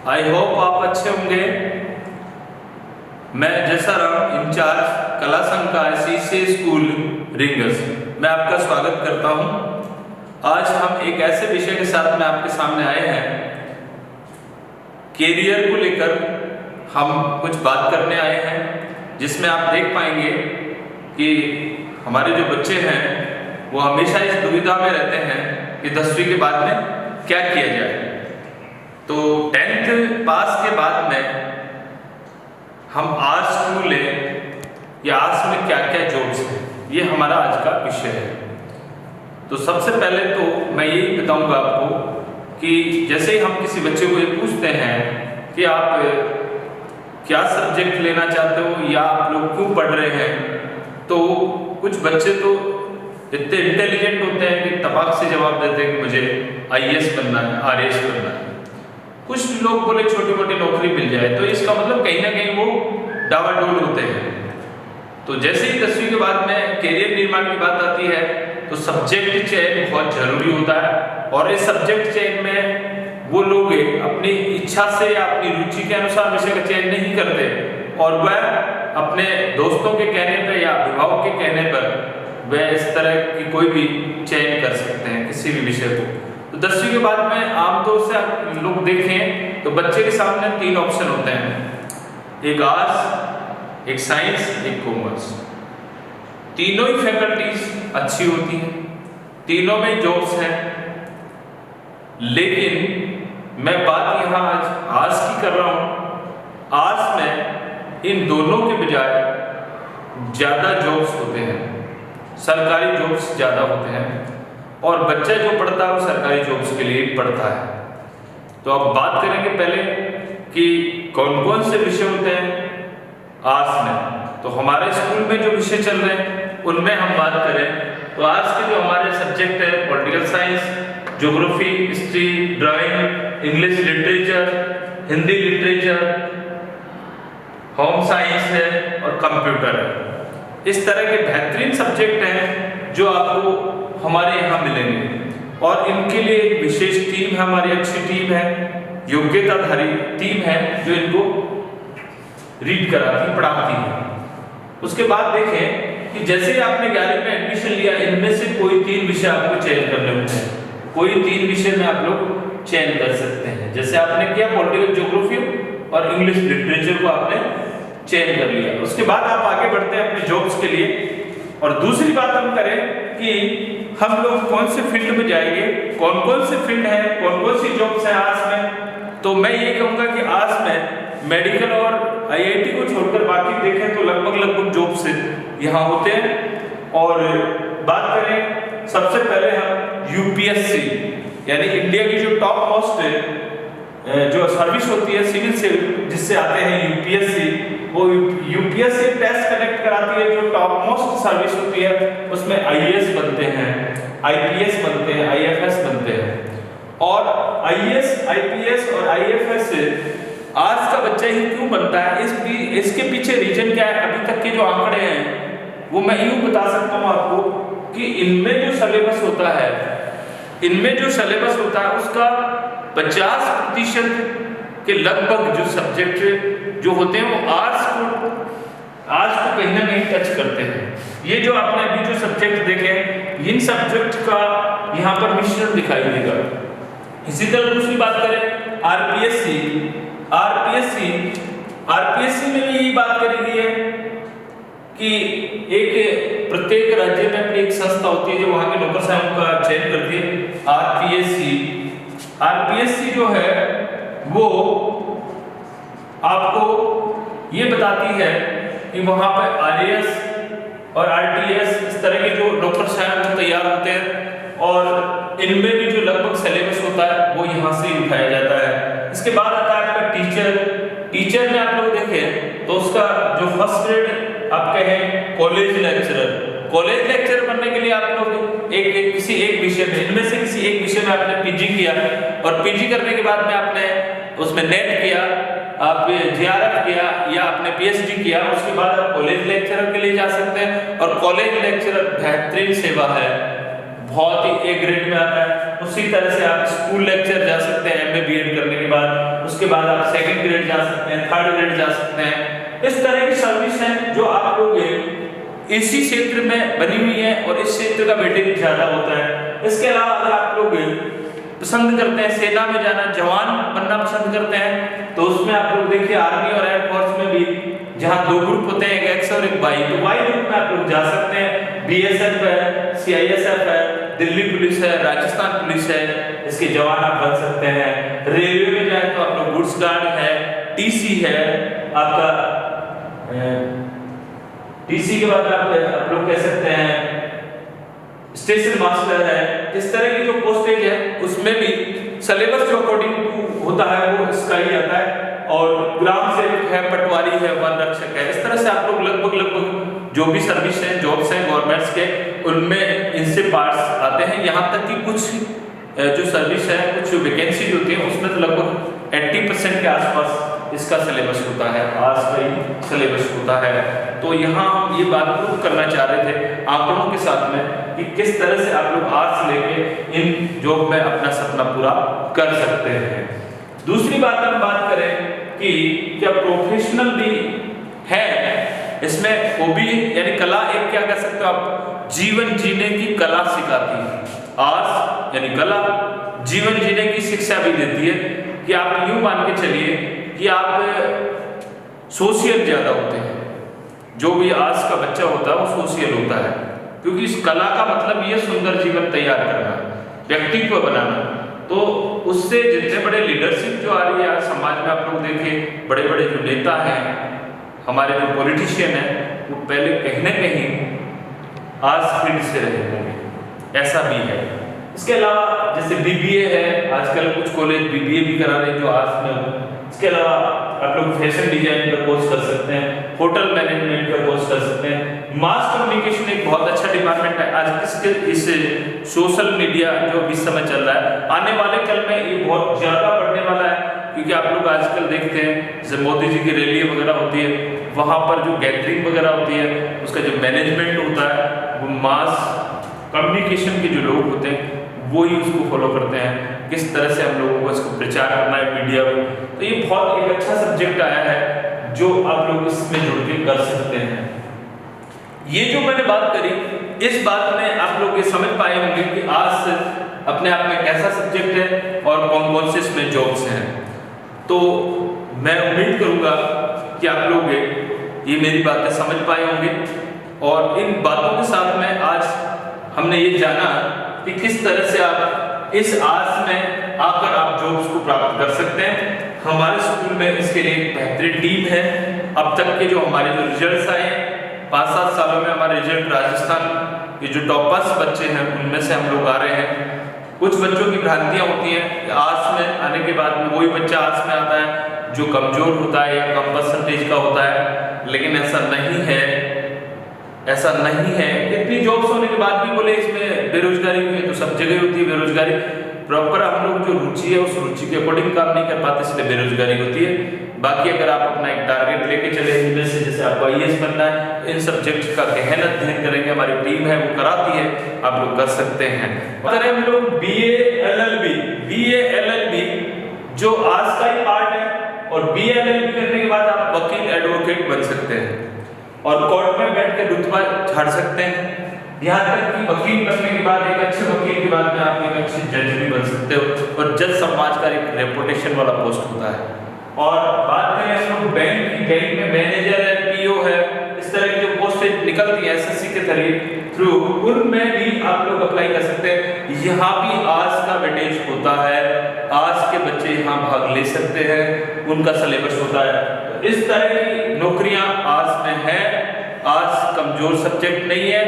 I hope आप अच्छे होंगे। मैं जसाराम इंचार्ज कला संकाय CCA स्कूल रिंगस, मैं आपका स्वागत करता हूं। आज हम एक ऐसे विषय के साथ में आपके सामने आए हैं, कैरियर को लेकर हम कुछ बात करने आए हैं, जिसमें आप देख पाएंगे कि हमारे जो बच्चे हैं वो हमेशा इस दुविधा में रहते हैं कि 10वीं के बाद में क्या किया जाए। तो 10th पास के बाद में हम आर्ट्स क्यों लें या आर्ट्स में क्या क्या जॉब्स हैं, ये हमारा आज का विषय है। तो सबसे पहले तो मैं यही बताऊंगा आपको कि जैसे ही हम किसी बच्चे को ये पूछते हैं कि आप क्या सब्जेक्ट लेना चाहते हो या आप लोग क्यों पढ़ रहे हैं, तो कुछ बच्चे तो इतने इंटेलिजेंट होते हैं कि तबाक से जवाब देते हैं कि मुझे IAS बनना है, RAS बनना है। कुछ लोग बोले छोटी मोटी नौकरी मिल जाए, तो इसका मतलब कहीं ना कहीं वो डावाडोल होते हैं। तो जैसे ही 10वीं के बाद में कैरियर निर्माण की बात आती है तो सब्जेक्ट चयन बहुत जरूरी होता है, और इस सब्जेक्ट चयन में वो लोग अपनी इच्छा से या अपनी रुचि के अनुसार विषय का चयन नहीं करते, और वह अपने दोस्तों के कहने पर या अभिभावक के कहने पर वह इस तरह की कोई भी चयन कर सकते हैं किसी भी विषय को। तो 10वीं के बाद में आमतौर से आप लोग देखें तो बच्चे के सामने 3 ऑप्शन होते हैं, एक आर्ट्स, एक साइंस, एक कॉमर्स। तीनों ही फैकल्टीज अच्छी होती हैं, तीनों में जॉब्स हैं, लेकिन मैं बात यहाँ आज आर्ट्स की कर रहा हूँ। आर्ट्स में इन दोनों के बजाय ज़्यादा जॉब्स होते हैं, सरकारी जॉब्स ज़्यादा होते हैं, और बच्चा जो पढ़ता है वो सरकारी जॉब्स के लिए पढ़ता है। तो अब बात करेंगे पहले कि कौन कौन से विषय होते हैं आर्ट्स में। तो हमारे स्कूल में जो विषय चल रहे हैं उनमें हम बात करें तो आर्ट्स के जो हमारे सब्जेक्ट है political science, geography, history, drawing, English literature, Hindi literature, home science है और कंप्यूटर है। इस तरह के बेहतरीन सब्जेक्ट हैं जो आपको हमारे यहाँ मिलेंगे, और इनके लिए एक विशेष टीम है, हमारी अच्छी टीम है, योग्यताधारी टीम है जो इनको रीड कराती, पढ़ाती है। उसके बाद देखें कि जैसे ही आपने 11वीं में एडमिशन लिया, इनमें से कोई 3 विषय आपको चयन करने होते हैं, कोई 3 विषय में आप लोग चयन कर सकते हैं। जैसे आपने किया पॉलिटिकल ज्योग्राफी और इंग्लिश लिटरेचर को आपने चयन कर लिया, उसके बाद आप आगे बढ़ते हैं अपने जॉब्स के लिए। और दूसरी बात हम करें कि हम लोग कौन से फील्ड में जाएंगे, कौन कौन से फील्ड है, कौन कौन सी जॉब्स हैं आर्ट्स में। तो मैं ये कहूँगा कि आर्ट्स में मेडिकल और IIT को छोड़कर बाकी देखें तो लगभग जॉब्स यहाँ होते हैं। और बात करें सबसे पहले हम UPSC यानी इंडिया की जो टॉप मोस्ट जो सर्विस होती है सिविल से, जिससे आते हैं UPSC, वो UPSC टेस्ट कनेक्ट कराती है जो टॉप मोस्ट सर्विस होती है। उसमें IAS बनते हैं, IPS बनते हैं, IFS बनते हैं। और IAS, IPS और IFS आज का बच्चा ही क्यों बनता है, इसके पीछे रीजन क्या है, अभी तक के जो आंकड़े हैं वो मैं यूं बता सकता हूँ आपको कि इनमें जो सिलेबस होता है उसका 50% के लगभग जो सब्जेक्ट जो होते हैं वो आर्ट्स को कहीं ना कहीं टच करते हैं। ये जो आपने अभी जो सब्जेक्ट देखे, इन सब्जेक्ट का यहाँ पर मिश्रण दिखाई देगा। इसी तरह दूसरी बात करें RPSC में भी यही बात करी गई है कि एक प्रत्येक राज्य में अपनी एक संस्था होती है जो वहाँ के नौकरशाहों का चयन करती है। RPSC जो है वो आपको ये बताती है कि वहाँ पर RAS और RTS इस तरह के जो नौकरशाह तैयार होते हैं, और इनमें भी जो लगभग सिलेबस होता है वो यहाँ से उठाया जाता है। इसके बाद आता है आपका टीचर में आप लोग देखें तो उसका जो फर्स्ट ग्रेड आप कहें कॉलेज लेक्चरर बनने के लिए आप लोग किसी एक विषय में, इनमें से किसी एक विषय में आपने PG किया, और PG करने के बाद में आपने उसमें नेट किया, आप JRF किया या आपने PhD किया, उसके बाद आप कॉलेज लेक्चरर के लिए जा सकते हैं। और कॉलेज लेक्चरर बेहतरीन सेवा है, बहुत ही ए ग्रेड में आता है। उसी तरह से आप स्कूल लेक्चर जा सकते हैं एमए बीएड करने के बाद, उसके बाद आप सेकंड ग्रेड जा सकते हैं, थर्ड ग्रेड जा सकते हैं। इस तरह की सर्विस है जो आप लोग इसी क्षेत्र में बनी हुई है और इस क्षेत्र का वेटेज ज्यादा होता है। इसके अलावा अगर आप लोग पसंद करते हैं सेना में जाना, जवान बनना पसंद करते हैं, तो उसमें आप लोग देखिए आर्मी और एयरफोर्स में भी जहां दो ग्रुप होते हैं, एक एक्स और एक वाई, तो वाई ग्रुप में आप लोग जा सकते हैं। बीएसएफ है, सीआईएसएफ है, दिल्ली पुलिस है, राजस्थान पुलिस है, इसके जवान आप बन सकते हैं। रेलवे में जाए तो आप लोग गुड्स गार्ड है, टीसी है आपका, टीसी के बाद आप लोग कह सकते हैं स्टेशन मास्टर है। इस तरह की जो पोस्टेज है उसमें भी सिलेबस जो अकॉर्डिंग टू होता है वो इसका ही आता है। और ग्राम सेवक है, पटवारी है, वन रक्षक है। इस तरह से आप लोग लगभग जो भी सर्विस है, जॉब्स हैं गवर्नमेंट्स के, उनमें इनसे पार्ट्स आते हैं। यहाँ तक कि कुछ जो सर्विस है, कुछ वैकेंसी होती है उसमें तो लगभग 80% के आसपास इसका सिलेबस होता है, आर्ट्स का ही सिलेबस होता है। तो यहाँ हम ये बात प्रूव करना चाह रहे थे आंकड़ों के साथ में कि किस तरह से आप लोग आर्ट्स लेके इन जॉब में अपना सपना पूरा कर सकते हैं। दूसरी बात हम बात करें कि क्या प्रोफेशनल भी है इसमें, हॉबी यानी कला, एक क्या कह सकते हो आप, जीवन जीने की कला सिखाती है। आर्ट्स यानी कला जीवन जीने की शिक्षा भी देती है कि आप यूं मान के चलिए कि आप सोशल ज्यादा होते हैं। जो भी आर्ट्स का बच्चा होता है वो सोशल होता है, क्योंकि इस कला का मतलब ये सुंदर जीवन तैयार करना, व्यक्तित्व बनाना। तो उससे जितने बड़े लीडरशिप जो आ रही है आज समाज में, आप लोग देखिए बड़े बड़े जो नेता हैं, हमारे जो पॉलिटिशियन हैं, वो पहले कहीं ना कहीं आर्ट्स फील्ड से रहे होंगे, ऐसा भी है। इसके अलावा जैसे बीबीए है, आजकल कुछ कॉलेज बीबीए भी करा रहे हैं जो आर्ट्स में हो। इसके अलावा आप लोग फैशन डिजाइन का कोर्स कर सकते हैं, होटल मैनेजमेंट का कोर्स कर सकते हैं। मास कम्युनिकेशन एक बहुत अच्छा डिपार्टमेंट है। आज इस सोशल मीडिया जो भी समय चल रहा है, आने वाले कल में ये बहुत ज्यादा बढ़ने वाला है, क्योंकि आप लोग आजकल देखते हैं जैसे मोदी जी की रैली वगैरह होती है, वहाँ पर जो गैदरिंग वगैरह होती है, उसका जो मैनेजमेंट होता है वो मास कम्युनिकेशन के जो लोग होते हैं वो ही उसको फॉलो करते हैं, किस तरह से हम लोगों को इसको प्रचार करना है मीडिया में। तो ये बहुत एक अच्छा सब्जेक्ट आया है जो आप लोग इसमें जुड़ के कर सकते हैं। ये जो मैंने बात करी, इस बात में आप लोग ये समझ पाए होंगे कि आज अपने आप में कैसा सब्जेक्ट है और कौन कौन से इसमें जॉब्स हैं। तो मैं उम्मीद करूंगा कि आप लोग ये मेरी बातें समझ पाए होंगे, और इन बातों के साथ में आज हमने ये जाना कि किस तरह से आप इस आर्ट्स में आकर आप जॉब्स को प्राप्त कर सकते हैं। हमारे स्कूल में इसके लिए एक बेहतरीन टीम है। अब तक के जो हमारे जो रिजल्ट्स आए 5-7 सालों में, हमारे रिजल्ट राजस्थान के जो टॉपर्स बच्चे हैं उनमें से हम लोग आ रहे हैं। कुछ बच्चों की भ्रांतियां होती हैं कि आर्ट्स में आने के बाद में वही बच्चा आर्ट्स में आता है जो कमजोर होता है या कम परसेंटेज का होता है, लेकिन ऐसा नहीं है, ऐसा नहीं है। इतनी जॉब्स होने के बाद भी बोले इसमें बेरोजगारी हुई है, तो सब जगह होती है बेरोजगारी। प्रॉपर हम लोग जो रुचि है उस रुचि के अकॉर्डिंग काम नहीं कर पाते, इसलिए बेरोजगारी होती है। बाकी अगर आप अपना एक टारगेट लेके चले इनमें से, जैसे आपको आईएएस बनना है, इन सब्जेक्ट का गहन अध्ययन करेंगे, हमारी टीम है वो कराती है, आप लोग कर सकते हैं। अगर हम लोग बीए एलएलबी जो आर्ट्स का ही पार्ट है, और बीए एलएलबी करने के बाद आप वकील एडवोकेट बन सकते हैं और कोर्ट में बैठ के रुतबा झाड़ सकते हैं। यहाँ तक कि वकील बनने के बाद, एक अच्छे वकील के बाद में आप एक अच्छे जज भी बन सकते हो, और जज समाज का एक रेपुटेशन वाला पोस्ट होता है। और बात करें हम लोग बैंक की, बैंक में मैनेजर है, पीओ है, इस तरह की जो पोस्टें निकलती हैं एसएससी के थ्रू, उनमें भी आप लोग अप्लाई कर सकते हैं। यहाँ भी आर्ट्स का वेटेज होता है, आर्ट्स के बच्चे यहाँ भाग ले सकते हैं, उनका सिलेबस होता है। तो इस तरह की नौकरियां आर्ट्स में है। आर्ट्स कमजोर सब्जेक्ट नहीं है,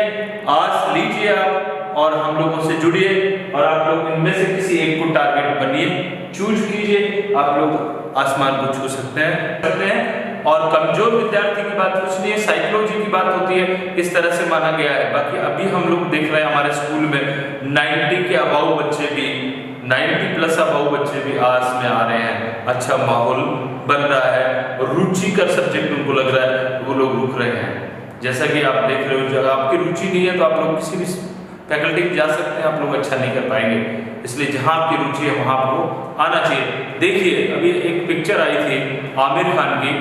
आर्ट्स लीजिए आप और हम लोगों से जुड़िए, और आप लोग इनमें से किसी एक को टारगेट बनिए, चूज कीजिए, आप लोग आसमान को छू सकते हैं। और कमजोर विद्यार्थी की बात कुछ नहीं है, साइकोलॉजी की बात होती है, इस तरह से माना गया है। बाकी अभी हम लोग देख रहे हैं हमारे स्कूल में 90 के अबाव बच्चे भी, 90+ अबाव बच्चे भी आर्ट्स में आ रहे हैं। अच्छा माहौल बन रहा है और रुचिकर सब्जेक्ट उनको लग रहा है, वो लोग रुक रहे हैं। जैसा कि आप देख रहे हो, अगर आपकी रुचि नहीं है तो आप लोग किसी भी फैकल्टी में जा सकते हैं, आप लोग अच्छा नहीं कर पाएंगे। इसलिए जहाँ आपकी रुचि है वहाँ आपको आना चाहिए। देखिए अभी एक पिक्चर आई थी आमिर खान की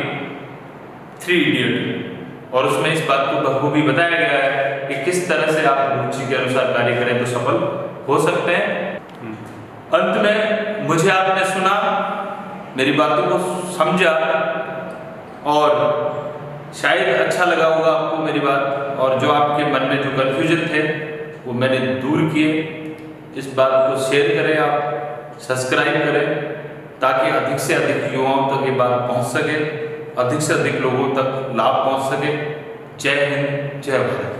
3 इडियट, और उसमें इस बात को बखूबी बताया गया है कि किस तरह से आप रुचि के अनुसार कार्य करें तो सफल हो सकते हैं। अंत में मुझे आपने सुना, मेरी बातों को समझा और शायद अच्छा लगा होगा आपको मेरी बात, और जो आपके मन में जो कन्फ्यूजन थे वो मैंने दूर किए। इस बात को शेयर करें, आप सब्सक्राइब करें, ताकि अधिक से अधिक युवाओं तक ये बात पहुंच सके, अधिक से अधिक लोगों तक लाभ पहुंच सके। जय हिंद, जय भारत।